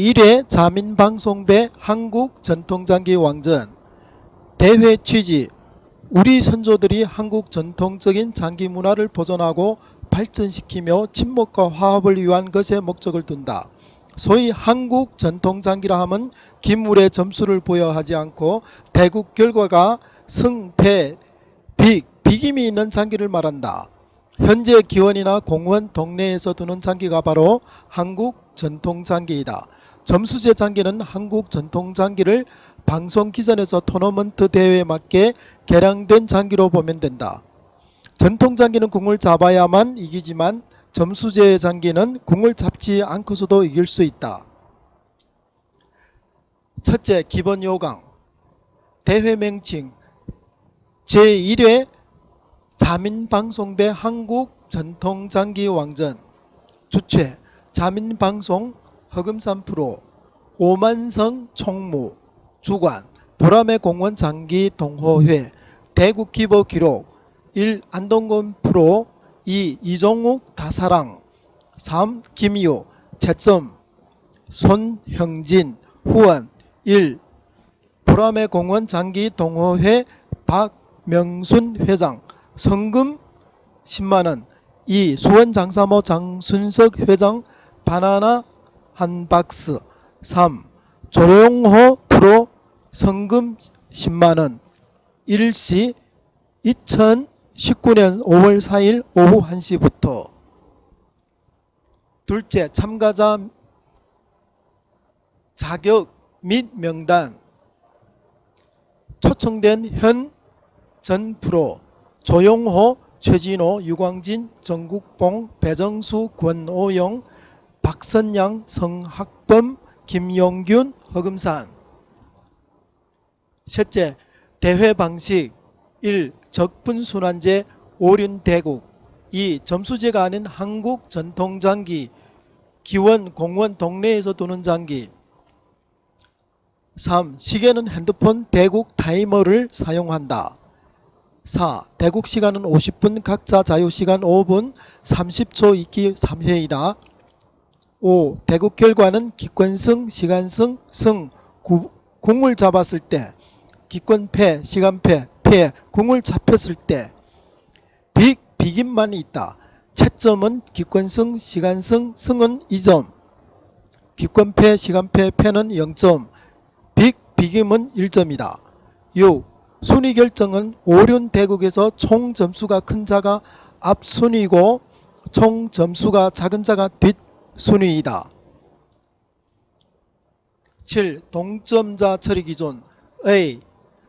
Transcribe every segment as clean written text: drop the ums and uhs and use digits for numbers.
제1회 자민방송배 한국전통장기 왕전. 대회 취지: 우리 선조들이 한국 전통적인 장기 문화를 보존하고 발전시키며 친목과 화합을 위한 것에 목적을 둔다. 소위 한국 전통장기라 함은 기물의 점수를 부여하지 않고 대국 결과가 승, 패, 비김이 있는 장기를 말한다. 현재 기원이나 공원 동네에서 두는 장기가 바로 한국 전통장기이다. 점수제 장기는 한국 전통장기를 방송 기전에서 토너먼트 대회에 맞게 개량된 장기로 보면 된다. 전통장기는 공을 잡아야만 이기지만 점수제 장기는 공을 잡지 않고서도 이길 수 있다. 첫째, 기본 요강. 대회 명칭: 제1회 자민방송배 한국전통장기 왕전. 주최: 자민방송 허금산 프로, 오만성 총무. 주관: 보람의 공원 장기 동호회. 대국 기보 기록: 1. 안동건 프로, 2. 이종욱 다사랑, 3. 김이호. 채점: 손형진. 후원: 1. 보람의 공원 장기 동호회 박명순 회장. 성금 10만원. 2. 수원장사모 장순석 회장 바나나 한 박스. 3. 조용호 프로 성금 10만원. 일시 2019년 5월 4일 오후 1시부터. 둘째, 참가자 자격 및 명단. 초청된 현 전 프로: 조용호, 최진호, 유광진, 정국봉, 배정수, 권오영, 박선양, 성학범, 김용균, 허금산. 셋째, 대회 방식. 1. 적분순환제 오륜대국. 2. 점수제가 아닌 한국 전통장기 기원 공원 동네에서 두는 장기. 3. 시계는 핸드폰 대국 타이머를 사용한다. 4. 대국 시간은 50분, 각자 자유시간 5분, 30초 있기 3회이다. 5. 대국 결과는 기권승, 시간승, 승, 공을 잡았을 때, 기권패, 시간패, 패, 공을 잡혔을 때, 비김만 있다. 채점은 기권승, 시간승, 승은 2점, 기권패, 시간패, 패는 0점, 비김은 1점이다. 6. 순위 결정은 오륜 대국에서 총 점수가 큰 자가 앞순위고 총 점수가 작은 자가 뒷순위이다. 7. 동점자 처리 기준. A.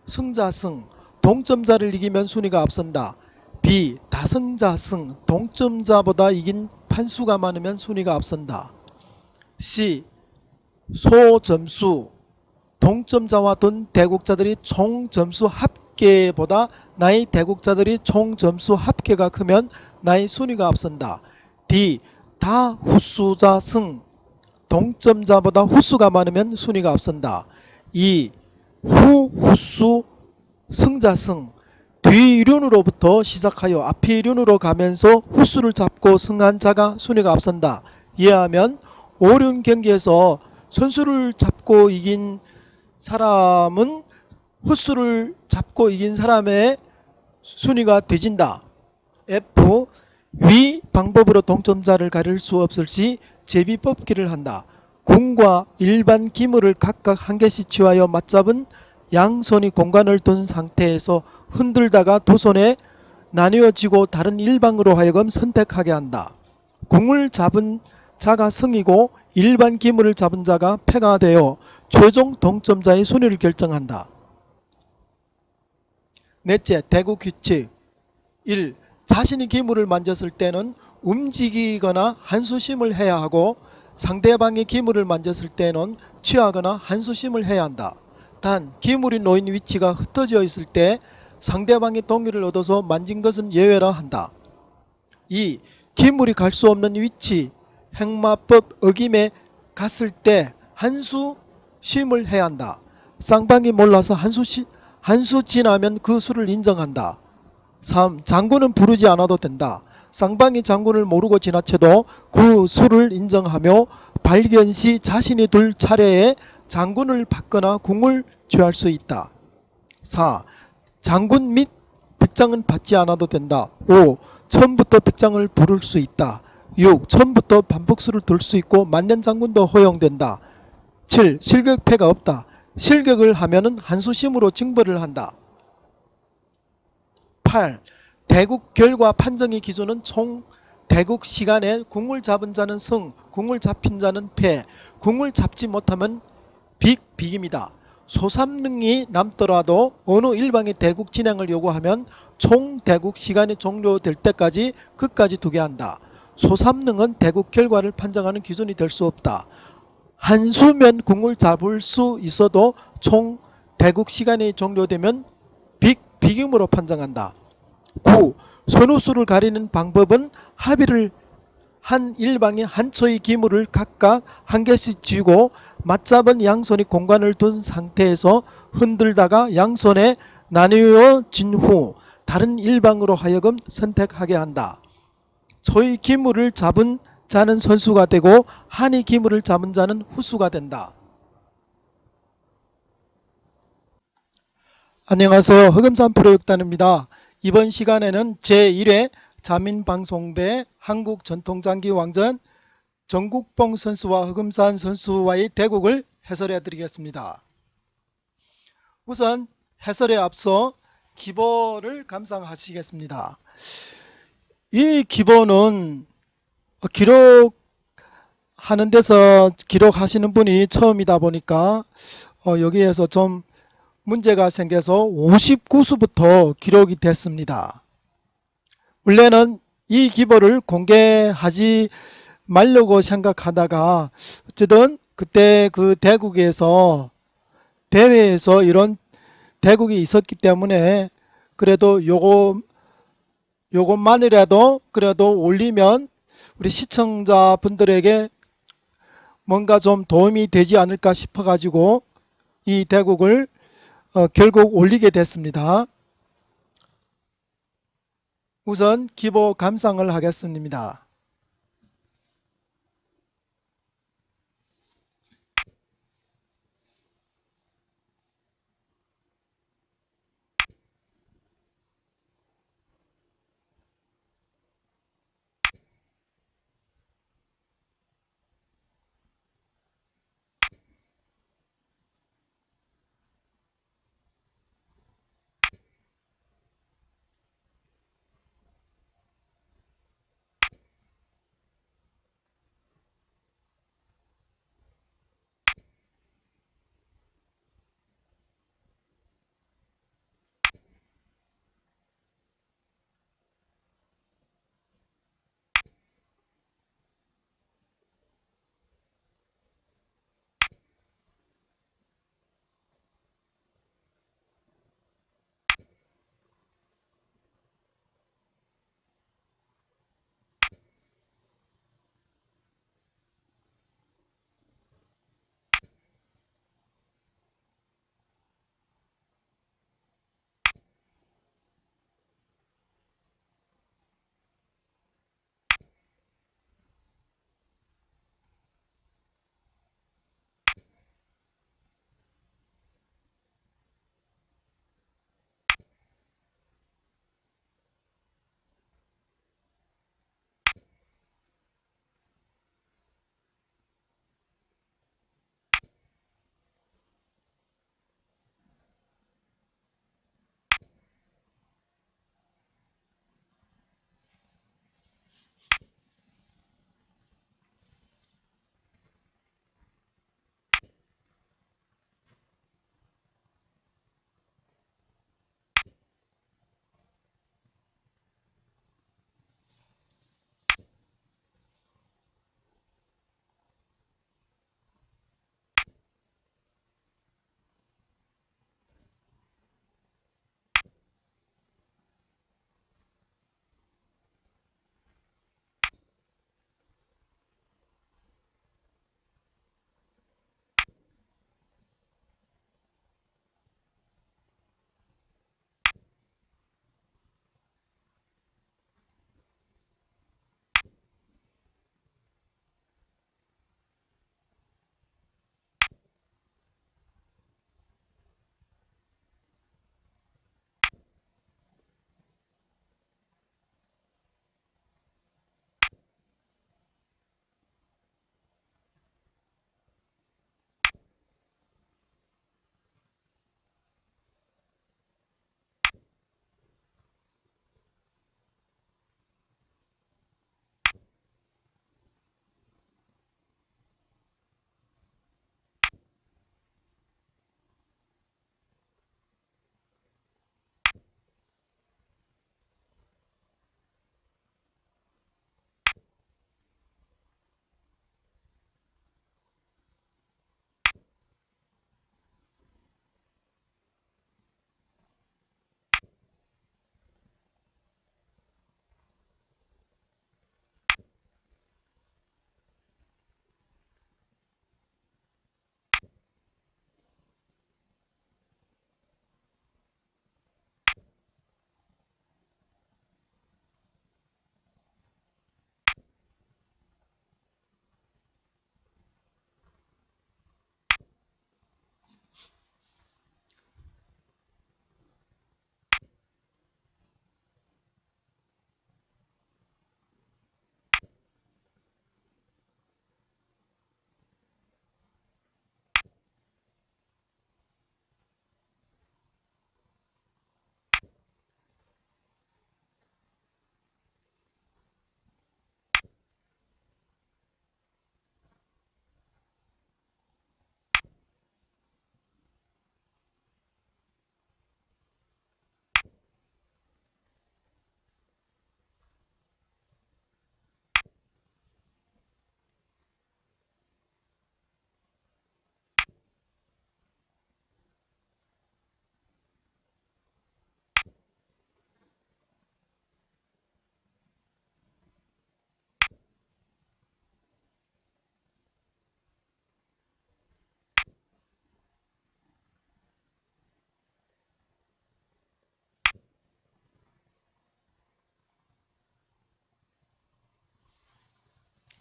승자승. 동점자를 이기면 순위가 앞선다. B. 다승자승. 동점자보다 이긴 판수가 많으면 순위가 앞선다. C. 소점수. 동점자와 둔 대국자들이 총 점수 합계보다 나의 대국자들이 총 점수 합계가 크면 나의 순위가 앞선다. D. 다후수자 승. 동점자보다 후수가 많으면 순위가 앞선다. 2. 후수 승자 승. 뒤륜으로부터 시작하여 앞이륜으로 가면서 후수를 잡고 승한 자가 순위가 앞선다. 이해하면 오륜 경기에서 선수를 잡고 이긴 사람은 후수를 잡고 이긴 사람의 순위가 뒤진다. F. 위 방법으로 동점자를 가릴 수 없을 시 제비뽑기를 한다. 궁과 일반 기물을 각각 한 개씩 취하여 맞잡은 양손이 공간을 둔 상태에서 흔들다가 두 손에 나뉘어지고 다른 일방으로 하여금 선택하게 한다. 궁을 잡은 자가 승이고 일반 기물을 잡은 자가 패가 되어 최종 동점자의 순위를 결정한다. 넷째, 대국 규칙. 1. 자신이 기물을 만졌을 때는 움직이거나 한수심을 해야 하고 상대방이 기물을 만졌을 때는 취하거나 한수심을 해야 한다. 단 기물이 놓인 위치가 흩어져 있을 때 상대방이 동의를 얻어서 만진 것은 예외라 한다. 2. 기물이 갈 수 없는 위치, 행마법 어김에 갔을 때 한수심을 해야 한다. 쌍방이 몰라서 한수 지나면 그 수를 인정한다. 3. 장군은 부르지 않아도 된다. 쌍방이 장군을 모르고 지나쳐도 그 수를 인정하며 발견 시 자신이 둘 차례에 장군을 받거나 궁을 취할 수 있다. 4. 장군 및 백장은 받지 않아도 된다. 5. 처음부터 백장을 부를 수 있다. 6. 처음부터 반복수를 둘 수 있고 만년장군도 허용된다. 7. 실격패가 없다. 실격을 하면은 한수심으로 징벌을 한다. 8. 대국 결과 판정의 기준은 총 대국 시간에 궁을 잡은 자는 승, 궁을 잡힌 자는 패, 궁을 잡지 못하면 빅입니다. 소삼능이 남더라도 어느 일방이 대국 진행을 요구하면 총 대국 시간이 종료될 때까지 끝까지 두게 한다. 소삼능은 대국 결과를 판정하는 기준이 될 수 없다. 한수면 궁을 잡을 수 있어도 총 대국 시간이 종료되면 빅임으로 판정한다. 9. 선우수를 가리는 방법은 합의를 한 일방이 한 초의 기물을 각각 한 개씩 쥐고 맞잡은 양손이 공간을 둔 상태에서 흔들다가 양손에 나뉘어진 후 다른 일방으로 하여금 선택하게 한다. 초의 기물을 잡은 자는 선수가 되고 한의 기물을 잡은 자는 후수가 된다. 안녕하세요. 흑음산 프로육단입니다. 이번 시간에는 제1회 자민방송배 한국전통장기왕전 정국봉 선수와 흑음산 선수와의 대국을 해설해 드리겠습니다. 우선 해설에 앞서 기보를 감상하시겠습니다. 이 기보는 기록하는 데서 기록하시는 분이 처음이다 보니까 여기에서 좀 문제가 생겨서 59수부터 기록이 됐습니다. 원래는 이 기보를 공개하지 말려고 생각하다가 어쨌든 그때 그 대국에서 대회에서 이런 대국이 있었기 때문에 그래도 요것만이라도 그래도 올리면 우리 시청자분들에게 뭔가 좀 도움이 되지 않을까 싶어 가지고 이 대국을 결국 올리게 됐습니다. 우선 기보 감상을 하겠습니다.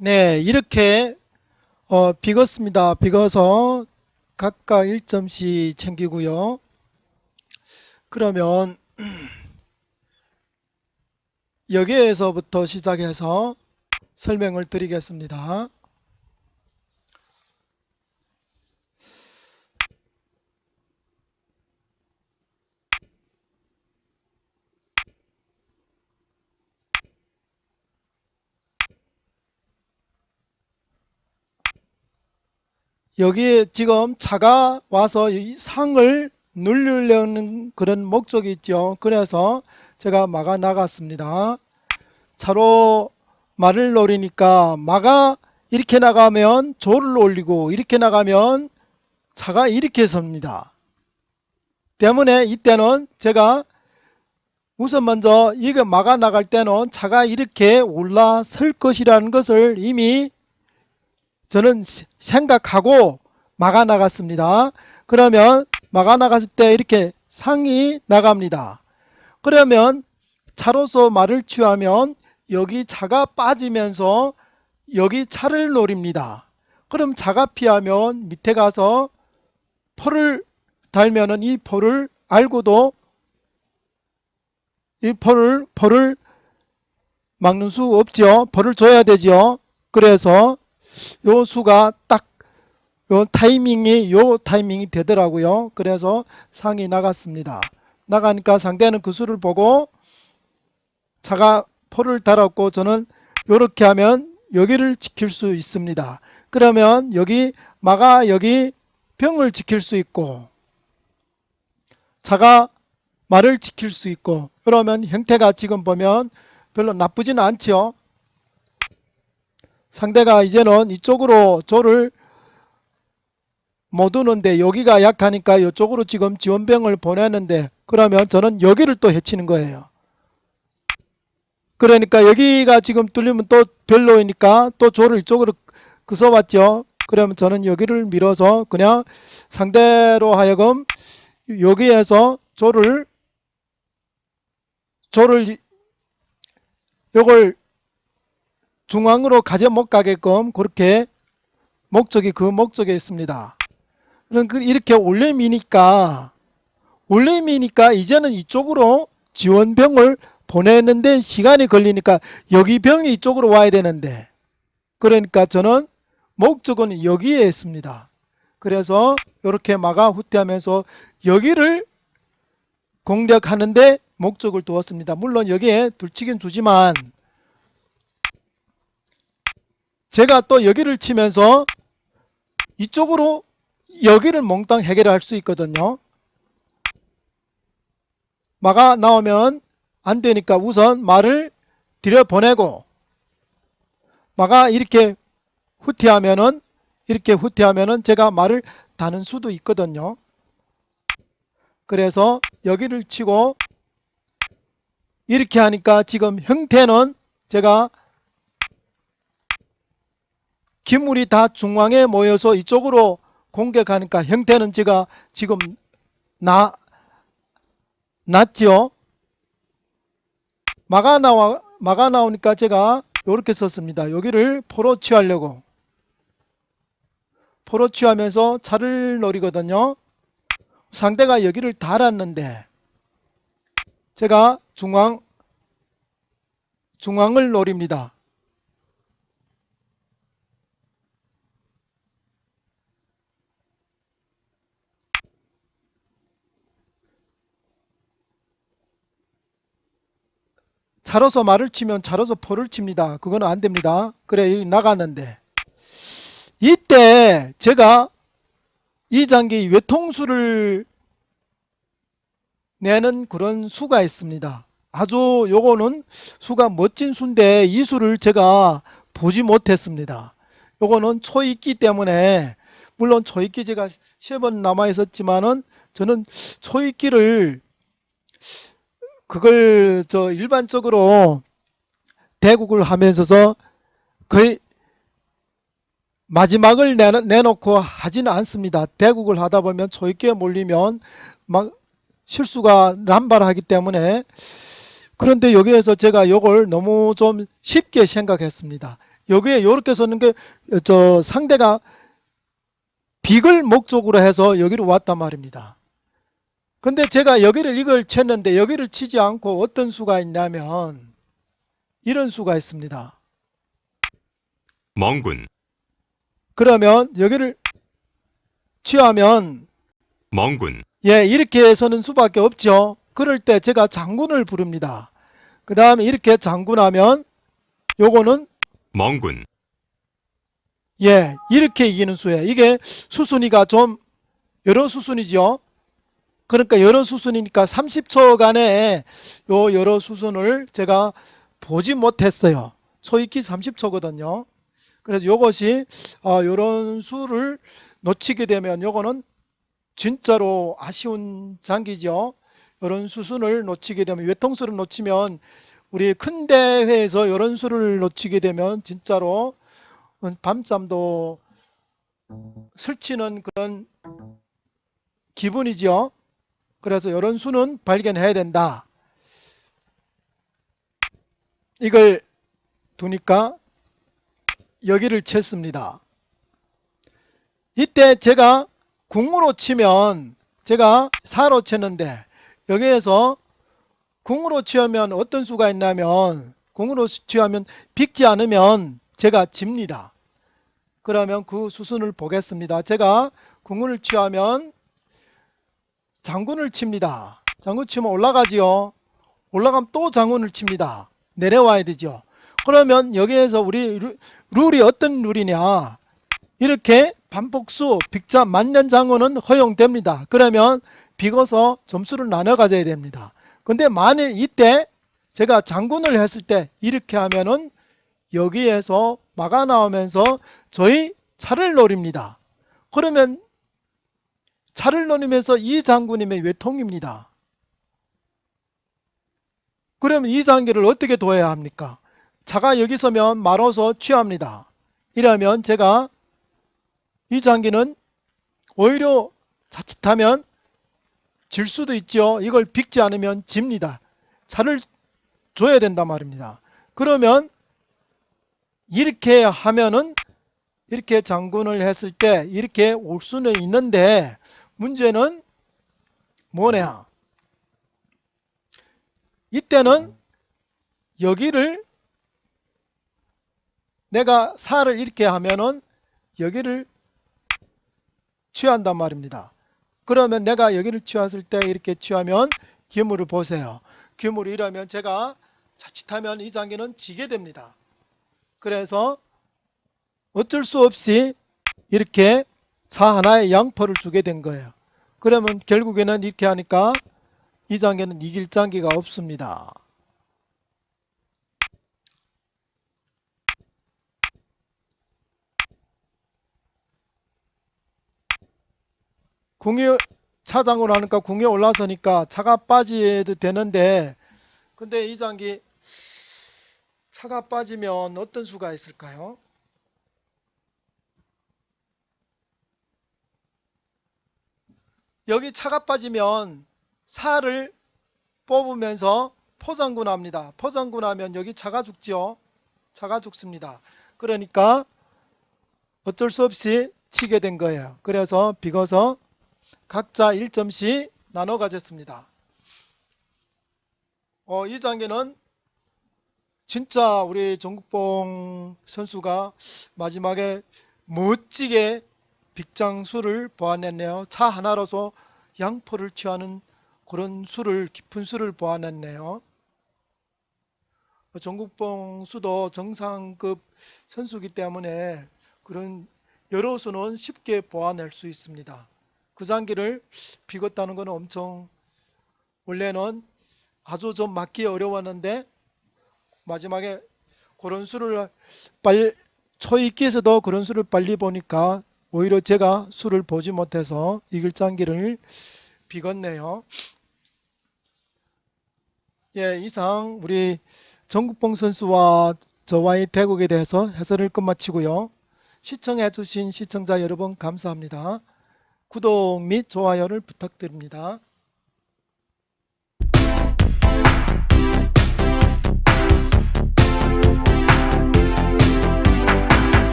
네, 이렇게 비겼습니다. 비거서 각각 1점씩 챙기고요. 그러면 여기에서부터 시작해서 설명을 드리겠습니다. 여기에 지금 차가 와서 이 상을 누르려는 그런 목적이 있죠. 그래서 제가 막아 나갔습니다. 차로 말을 노리니까 마가 이렇게 나가면 조를 올리고 이렇게 나가면 차가 이렇게 섭니다. 때문에 이때는 제가 우선 먼저 이거 막아 나갈 때는 차가 이렇게 올라설 것이라는 것을 이미 저는 생각하고 막아 나갔습니다. 그러면 막아 나갔을 때 이렇게 상이 나갑니다. 그러면 차로서 말을 취하면 여기 차가 빠지면서 여기 차를 노립니다. 그럼 차가 피하면 밑에 가서 포를 달면은 이 포를 알고도 이 포를 막는 수 없죠. 포를 줘야 되죠. 그래서 요 수가 딱 요 타이밍이 되더라고요. 그래서 상이 나갔습니다. 나가니까 상대는 그 수를 보고 차가 포를 달았고 저는 요렇게 하면 여기를 지킬 수 있습니다. 그러면 여기 마가 여기 병을 지킬 수 있고 차가 말을 지킬 수 있고 그러면 형태가 지금 보면 별로 나쁘지는 않죠. 상대가 이제는 이쪽으로 조를 못 오는데 여기가 약하니까 이쪽으로 지금 지원병을 보내는데 그러면 저는 여기를 또 해치는 거예요. 그러니까 여기가 지금 뚫리면 또 별로이니까 또 조를 이쪽으로 그서왔죠. 그러면 저는 여기를 밀어서 그냥 상대로 하여금 여기에서 조를 요걸 중앙으로 가져 못 가게끔 그렇게 그 목적에 있습니다. 그러니까 이렇게 올려미니까 이제는 이쪽으로 지원병을 보내는데 시간이 걸리니까 여기 병이 이쪽으로 와야 되는데 그러니까 저는 목적은 여기에 있습니다. 그래서 이렇게 막아 후퇴하면서 여기를 공략하는데 목적을 두었습니다. 물론 여기에 둘치긴 두지만 제가 또 여기를 치면서 이쪽으로 여기를 몽땅 해결할 수 있거든요. 마가 나오면 안 되니까 우선 말을 들여보내고 마가 이렇게 후퇴하면은 제가 말을 다는 수도 있거든요. 그래서 여기를 치고 이렇게 하니까 지금 형태는 제가 기물이 다 중앙에 모여서 이쪽으로 공격하니까 형태는 제가 지금 났죠. 마가 나오니까 제가 이렇게 썼습니다. 여기를 포로 취하려고 포로 취하면서 차를 노리거든요. 상대가 여기를 달았는데 제가 중앙을 노립니다. 차로서 말을 치면 차로서 포를 칩니다. 그거는 안 됩니다. 그래 나갔는데 이때 제가 이 장기 외통수를 내는 그런 수가 있습니다. 아주 요거는 수가 멋진 수인데 이 수를 제가 보지 못했습니다. 요거는 초익기 때문에 물론 초익기 제가 3번 남아 있었지만은 저는 초익기를 그걸 일반적으로 대국을 하면서 거의 마지막을 내놓고 하지는 않습니다. 대국을 하다 보면 초익기에 몰리면 막 실수가 남발하기 때문에 그런데 여기에서 제가 이걸 너무 좀 쉽게 생각했습니다. 여기에 이렇게 썼는 게 상대가 빅을 목적으로 해서 여기로 왔단 말입니다. 근데 제가 여기를 이걸 쳤는데 여기를 치지 않고 어떤 수가 있냐면 이런 수가 있습니다. 멍군, 그러면 여기를 취하면 멍군, 이렇게 서는 수밖에 없죠. 그럴 때 제가 장군을 부릅니다. 그 다음에 이렇게 장군하면 요거는 멍군, 이렇게 이기는 수예요. 이게 수순위가 좀 여러 수순이죠. 그러니까 여러 수순이니까 30초간에 요 여러 수순을 제가 보지 못했어요. 소익기 30초거든요. 그래서 요것이 요런 수를 놓치게 되면 요거는 진짜로 아쉬운 장기죠. 요런 수순을 놓치게 되면 외통수를 놓치면 우리 큰 대회에서 요런 수를 놓치게 되면 진짜로 밤잠도 설치는 그런 기분이죠. 그래서 이런 수는 발견해야 된다. 이걸 두니까 여기를 쳤습니다. 이때 제가 궁으로 치면 제가 4로 쳤는데 여기에서 궁으로 취하면 어떤 수가 있냐면 궁으로 취하면 빅지 않으면 제가 집니다. 그러면 그 수순을 보겠습니다. 제가 궁을 취하면 장군을 칩니다. 장군 치면 올라가지요. 올라가면 또 장군을 칩니다. 내려와야 되죠. 그러면 여기에서 우리 룰이 어떤 룰이냐. 이렇게 반복수, 빅자, 만년장군은 허용됩니다. 그러면 비거서 점수를 나눠 가져야 됩니다. 근데 만일 이때 제가 장군을 했을 때 이렇게 하면은 여기에서 막아 나오면서 저희 차를 노립니다. 그러면 차를 노리면서 이 장군님의 외통입니다. 그러면 이 장기를 어떻게 둬야 합니까? 차가 여기 서면 말아서 취합니다. 이러면 제가 이 장기는 오히려 자칫하면 질 수도 있죠. 이걸 빅지 않으면 집니다. 차를 줘야 된단 말입니다. 그러면 이렇게 하면은 이렇게 장군을 했을 때 이렇게 올 수는 있는데 문제는 뭐냐. 이때는 여기를 내가 4를 이렇게 하면은 여기를 취한단 말입니다. 그러면 내가 여기를 취했을 때 이렇게 취하면 기물을 보세요. 기물이 이러면 제가 자칫하면 이 장기는 지게 됩니다. 그래서 어쩔 수 없이 이렇게 차 하나의 양포를 주게 된 거예요. 그러면 결국에는 이렇게 하니까 이 장기는 이길 장기가 없습니다. 궁이 차장으로 하니까 궁에 올라서니까 차가 빠져도 되는데 근데 이 장기 차가 빠지면 어떤 수가 있을까요? 여기 차가 빠지면 4를 뽑으면서 포장군 합니다. 포장군 하면 여기 차가 죽지요. 차가 죽습니다. 그러니까 어쩔 수 없이 치게 된 거예요. 그래서 비거서 각자 1점씩 나눠 가졌습니다. 이 장기는 진짜 우리 정국봉 선수가 마지막에 멋지게 빅장수를 보아냈네요. 차 하나로서 양포를 취하는 그런 수를 깊은 수를 보아냈네요. 정국봉 수도 정상급 선수이기 때문에 그런 여러 수는 쉽게 보아낼 수 있습니다. 그 장기를 비겼다는 것은 엄청 원래는 아주 좀 맞기 어려웠는데 마지막에 그런 수를 초익기에서도 그런 수를 빨리 보니까 오히려 제가 수를 보지 못해서 이길 장기를 비겼네요. 이상 우리 정국봉 선수와 저와의 대국에 대해서 해설을 끝마치고요. 시청해 주신 시청자 여러분 감사합니다. 구독 및 좋아요를 부탁드립니다.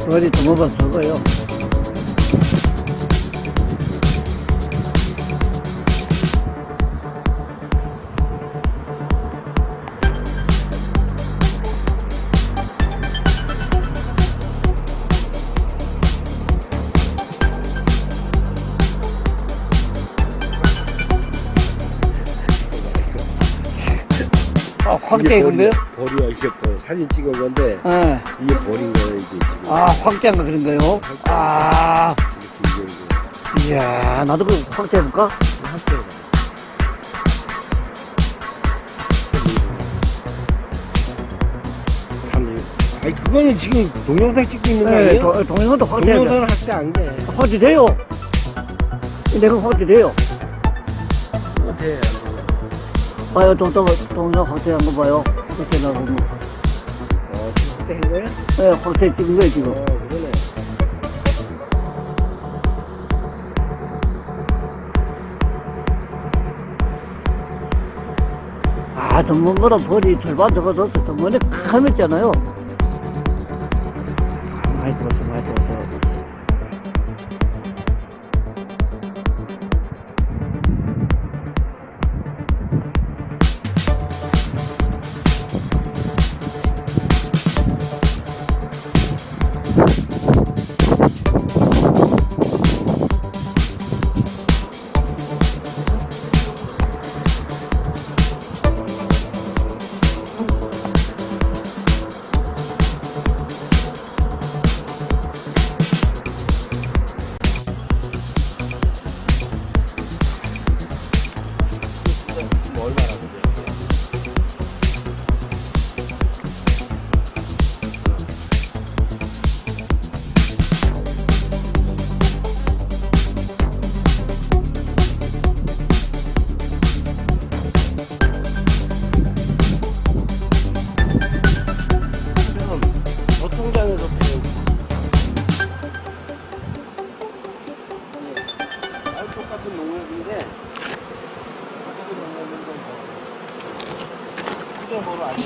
벌이 두번 서고요. 아, 황태 그런가요? 벌이야 이게 벌 사진 찍은 건데 예. 이게 벌인 거야 이게 지금 아, 황태인가 그런가요? 아, 이게 이야, 나도 그 황태 해볼까? 아니 그거는 지금 동영상 찍고 있는 거 네, 아니에요? 동영상도 황태. 동영상을 할 때 안 돼. 황태 돼요. 내가 황태 돼요. 못해. 봐요, 동영 황태 한번 봐요. 황태 나오고. 지금 그때 한 거야? 네, 황태 찍은 거예요, 지금. 그러네. 아, 전문가로 벌이 절반 적어졌어. 전문에 카맸잖아요. 많이 들었어, 많이 들었어. 뭐 얼마나 그래? 지금 보통장에서 똑같은 농협인데 똑같은 농협인데 수정보로 안 돼.